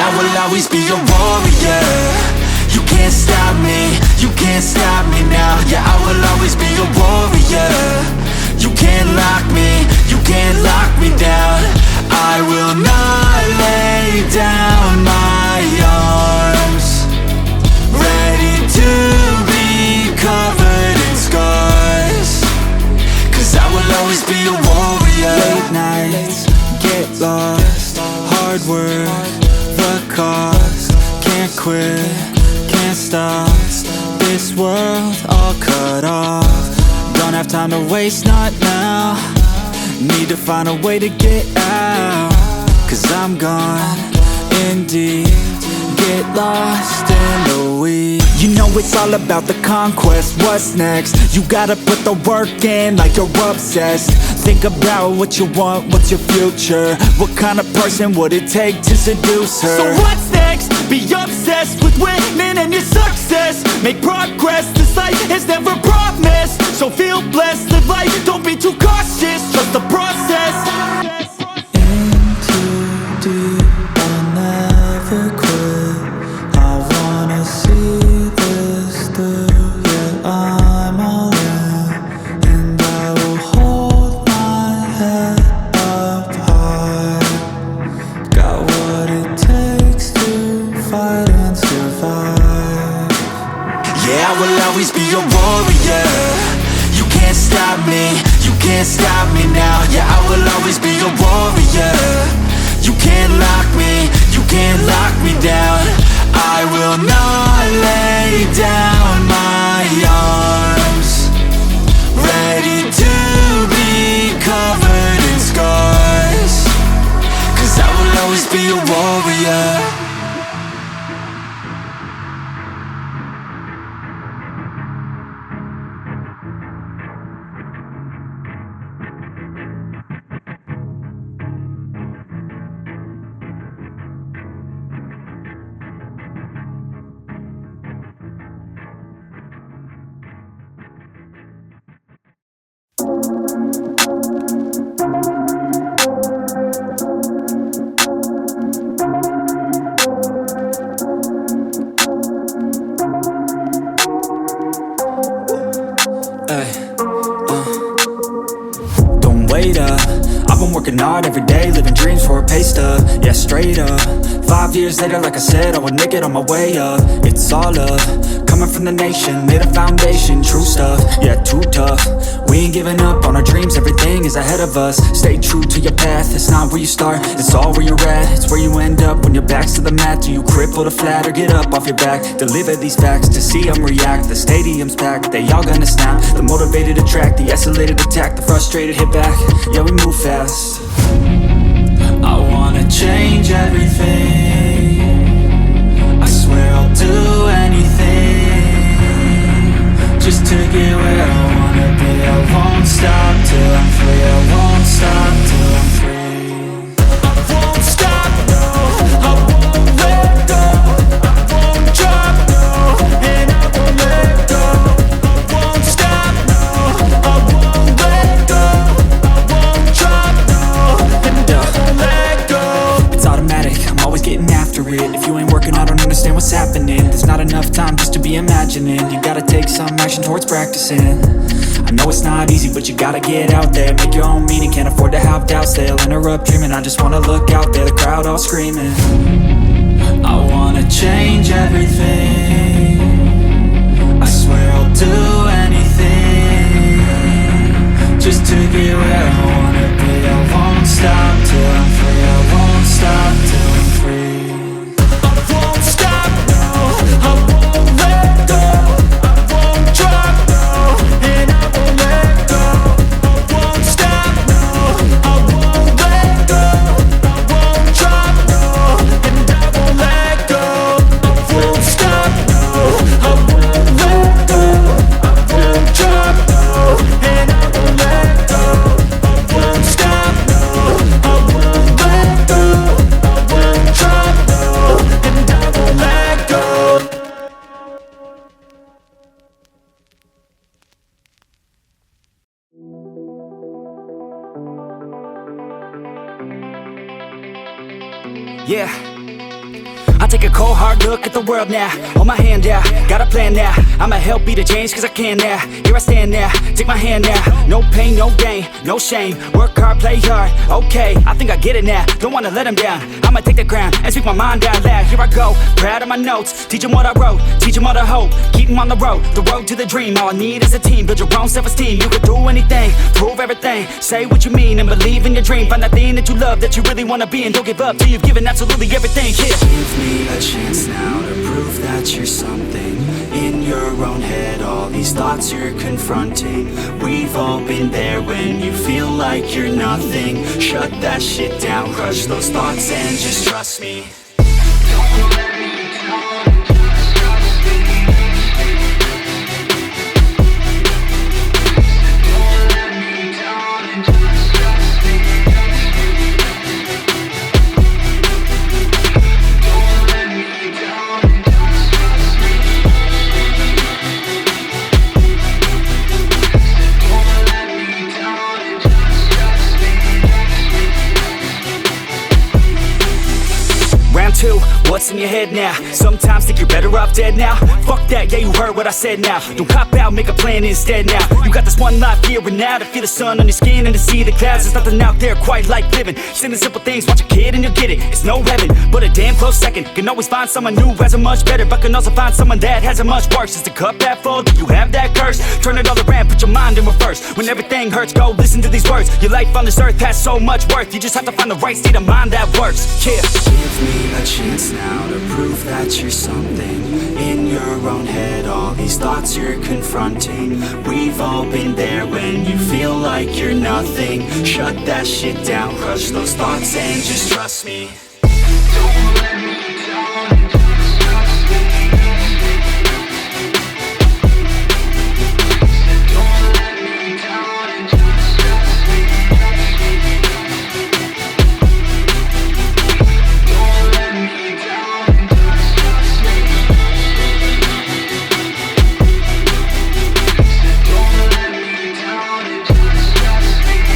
I will always be a warrior. You can't stop me, you can't stop me now. Yeah, I will always be a warrior. You can't lock me, you can't lock me down. I will not lay down my arms, ready to be covered in scars, 'cause I will always be a warrior. Late nights, get lost, hard work, the cost. Can't quit, can't stop, this world all cut off. Don't have time to waste, not now. Need to find a way to get out, 'cause I'm gone in deep. Get lost in the weeds. You know it's all about the conquest. What's next? You gotta put the work in like you're obsessed. Think about what you want, what's your future? What kind of person would it take to seduce her? So what's next? Be obsessed with winning and your success. Make progress, this life is never promised. So feel blessed, live life, don't be too cautious. Trust the process. In too deep, I'll never quit. I wanna see this through, yeah, I'm all in. And I will hold my head up high. Got what it takes to fight and survive. Yeah, I will always be a warrior. You can't stop me, you can't stop me now. Yeah, I will always be a warrior. You can't lock me, you can't lock me down. I will not lay down my arms, ready to be covered in scars, 'cause I will always be a warrior. Don't wait up, I've been working hard every day, living dreams for a pay stub. Yeah, straight up. 5 years later, like I said, I would make it on my way up. It's all love, coming from the nation, made a foundation, true stuff. Yeah, too tough, we ain't giving up on our dreams, everything is ahead of us. Stay true to your path, it's not where you start, it's all where you're at. It's where you end up when your back's to the mat. Do you cripple the flat or get up off your back? Deliver these facts to see them react. The stadium's packed, they all gonna snap. The motivated attract, the escalated attack, the frustrated hit back. Yeah, we move fast. I wanna change everything, I swear I'll do anything, just to get where I wanna be. I won't stop till I'm free, I won't stop till I'm free. I won't stop, no, I won't let go. I won't drop, no, and I won't let go. I won't stop, no, I won't let go. I won't drop, no, and I won't let go. It's automatic, I'm always getting after it. If you ain't working, I don't understand what's happening. There's not enough time just to be imagining. You gotta take some action towards practicing. I know it's not easy, but you gotta get out there. Make your own meaning, can't afford to have doubts. They'll interrupt dreaming, I just wanna look out there. The crowd all screaming. I wanna change everything, I swear I'll do anything, just to get where I wanna be. I won't stop till I'm free, I won't stop till I'm free. I won't stop, no, I won't let go. I won't drop, no, and I won't let go. I won't stop, no, I won't let go. I won't drop, no, and I won't let go. I won't stop, no, I won't let go. I won't drop, no, and I won't let go. I won't stop, no, I won't let go. I won't drop, no, and I won't let go. Yeah, I take a cold hard look at the world now. Hold my hand out, got a plan now. I'ma help be the change cause I can now. Here I stand now, take my hand now. No pain, no gain, no shame. Work hard, play hard, okay, I think I get it now. Don't wanna let them down, I'ma take the ground and speak my mind out loud. Here I go, proud of my notes. Teach them what I wrote, teach them all the hope. Keep them on the road to the dream. All I need is a team, build your own self-esteem. You can do anything, prove everything. Say what you mean and believe in your dream. Find that thing that you love, that you really wanna be. And don't give up till you've given absolutely everything. Yeah. Give me a chance now to prove that you're something. In your own head, all these thoughts you're confronting. We've all been there when you feel like you're nothing. Shut that shit down, crush those thoughts and just trust me. Don't let me down, just trust me. Don't let me down and just trust me. Don't let me down and just trust me. Don't let me down and just trust me. Round two, what's in your head now? Sometimes think you're better off dead now. Fuck that, yeah, you heard what I said now. Don't cop out, make a plan instead now. You got this one life here and now, to feel the sun on your skin and to see the clouds. There's nothing out there quite like living. Just in the simple things, watch a kid and you'll get it. It's no heaven, but a damn close second. Can always find someone new who has it much better, but can also find someone that has it much worse. Is the cup that full? Do you have that curse? Turn it all around, put your mind in reverse. When everything hurts, go listen to these words. Your life on this earth has so much worth. You just have to find the right state of mind that works. Yeah. Give me a chance now to prove that you're something. In your own head, all these thoughts you're confronting. We've all been there when you feel like you're nothing. Shut that shit down, crush those thoughts and just trust me. Don't let me down and just trust me. Don't let me down and just trust me. Don't let me down and just trust me. Don't let me down and just trust me.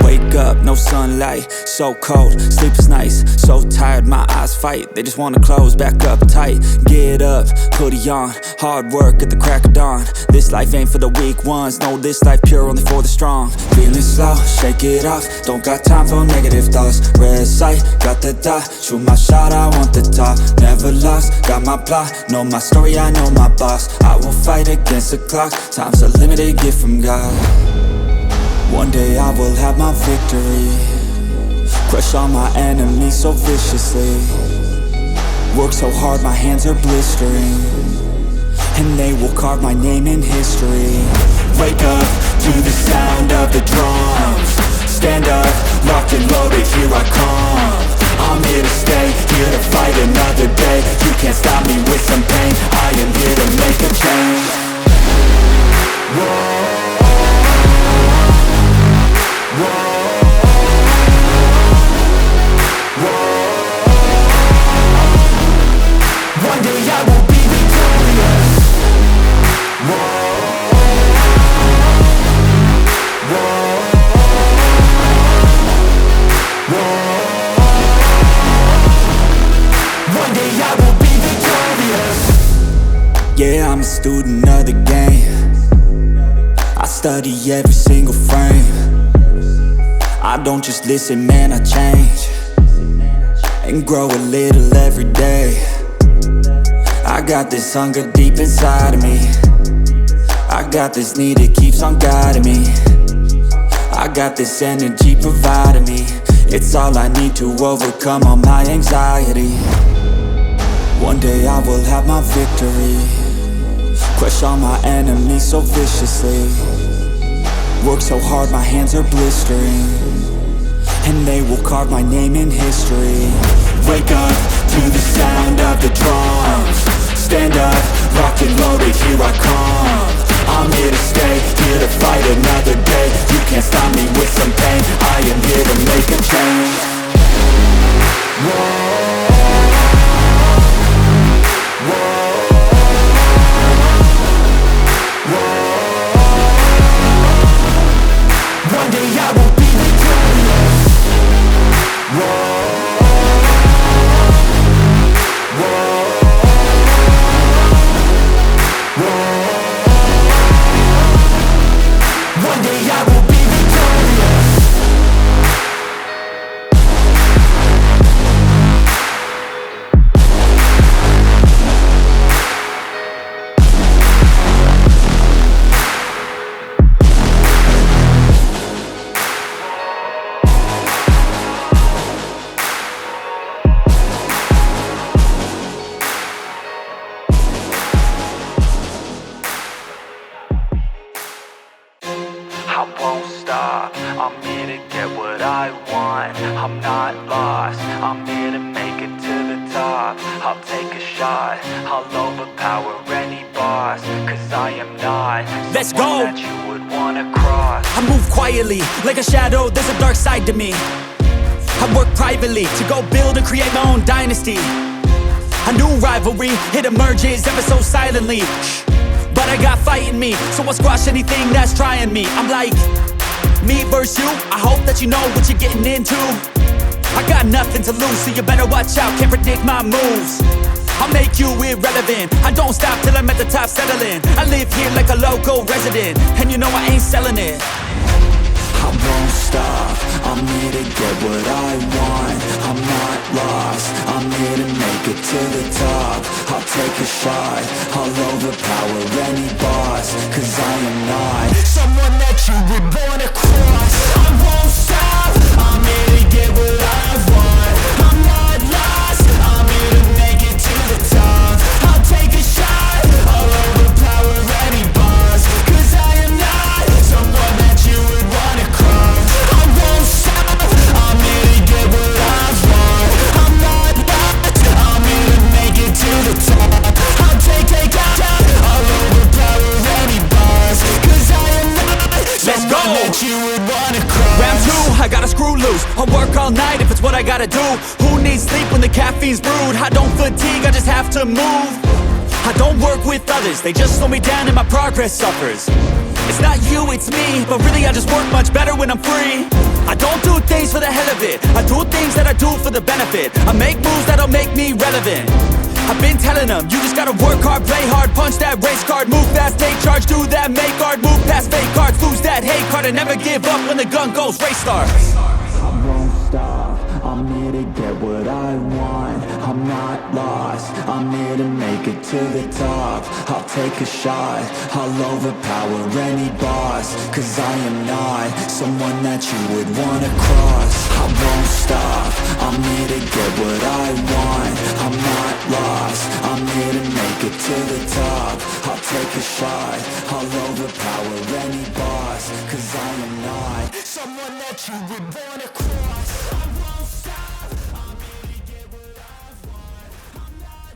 Wake up, no sunlight, so cold, sleep is nice. So tired, my eyes fight, they just wanna close back up tight. Get up, hoodie on, hard work at the crack of dawn. This life ain't for the weak ones, no, this life pure only for the strong. Feeling slow, shake it off, don't got time for negative thoughts. Red sight, got the dot, shoot my shot, I want the top. Never lost, got my plot, know my story, I know my boss. I will fight against the clock, time's a limited gift from God. One day I will have my victory, crush all my enemies so viciously. Work so hard my hands are blistering, and they will carve my name in history. Wake up to the sound of the drums. Stand up, locked and loaded, here I come. I'm here to stay, here to fight another day. You can't stop me with some pain, I am here to make a change. Whoa. One day I will be victorious. One day I will be victorious. Yeah, I'm a student of the game. I study every single frame. I don't just listen, man, I change and grow a little every day. I got this hunger deep inside of me. I got this need, it keeps on guiding me. I got this energy providing me. It's all I need to overcome all my anxiety. One day I will have my victory, crush all my enemies so viciously. Work so hard my hands are blistering, and they will carve my name in history. Wake up to the sound of the drums. Stand up, rock and loaded, here I come. I'm here to stay, here to fight another day. You can't stop me with some pain. I am here to make a change. Whoa. One day I will be victorious. One day I will be victorious. I won't stop, I'm here to get what I want. I'm not lost, I'm here to make it to the top. I'll take a shot, I'll overpower any boss. Cause I am not Let's someone go. that you would wanna cross. I move quietly, like a shadow, there's a dark side to me. I work privately to go build and create my own dynasty. A new rivalry, it emerges ever so silently. But I got fight in me, so I'll squash anything that's trying me. I'm like, me versus you, I hope that you know what you're getting into. I got nothing to lose, so you better watch out, can't predict my moves. I'll make you irrelevant, I don't stop till I'm at the top settling. I live here like a local resident, and you know I ain't selling it. I won't stop, I'm here to get what I want. I'm not lost, I'm here to make it to the top. I'll take a shot, I'll overpower any boss. Cause I am not Someone that you would wanna cross. I won't stop, I'm here to get what I want. I'm not lost, I'm here to make it to the top. I'll take a shot, I'll overpower any boss. Cause I am not someone that you would wanna cross. I won't stop, I'm here to get what I want. I'm not lost, I'm here to make it to the top. I'll take a shot, I'll overpower any boss. Cause I am not Let's go. someone that you would wanna cross. Round two, I gotta screw loose. I'll work all night if it's what I gotta do. Who needs sleep when the caffeine's brewed? I don't fatigue, I just have to move. I don't work with others, they just slow me down and my progress suffers. It's not you, it's me, but really I just work much better when I'm free. I don't do things for the hell of it, I do things that I do for the benefit. I make moves that'll make me relevant. I've been telling them, you just gotta work hard, play hard, punch that race card, move fast, take charge, do that, make art, move past fake cards, lose that hate card, and never give up when the gun goes, race start. I won't stop, I'm here to get what I want. I'm not lost, I'm here to make it to the top. I'll take a shot, I'll overpower any boss. Cause I am not someone that you would wanna cross. I won't stop, I'm here to get what I want. I'm not lost, I'm here to make it to the top. I'll take a shot, I'll overpower any boss. Cause I am not someone that you would wanna cross.